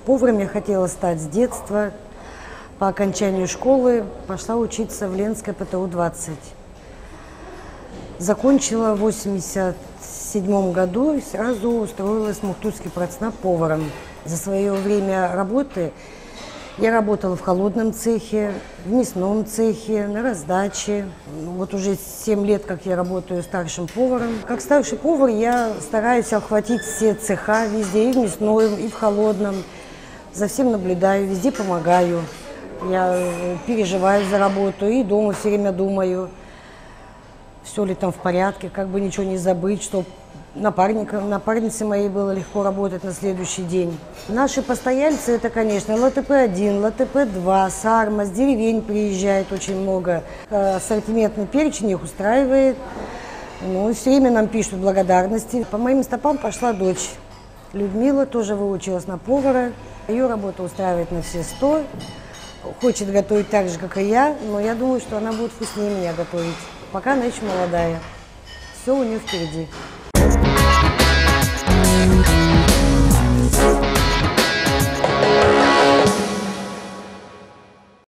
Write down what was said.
Поваром я хотела стать с детства. По окончанию школы пошла учиться в Ленское ПТУ-20. Закончила в 1987 году и сразу устроилась в Мухтурский процнаб поваром. За свое время работы я работала в холодном цехе, в мясном цехе, на раздаче. Вот уже 7 лет, как я работаю старшим поваром. Как старший повар я стараюсь охватить все цеха везде, и в мясном, и в холодном. За всем наблюдаю, везде помогаю. Я переживаю за работу и дома все время думаю, все ли там в порядке, как бы ничего не забыть, чтобы напарнице моей было легко работать на следующий день. Наши постояльцы – это, конечно, ЛТП-1, ЛТП-2, Сарма, с деревень приезжает очень много. Ассортиментный перечень их устраивает. Ну, все время нам пишут благодарности. По моим стопам пошла дочь. Людмила тоже выучилась на повара. Ее работа устраивает на все 100. Хочет готовить так же, как и я, но я думаю, что она будет вкуснее меня готовить. Пока она еще молодая. Все у нее впереди.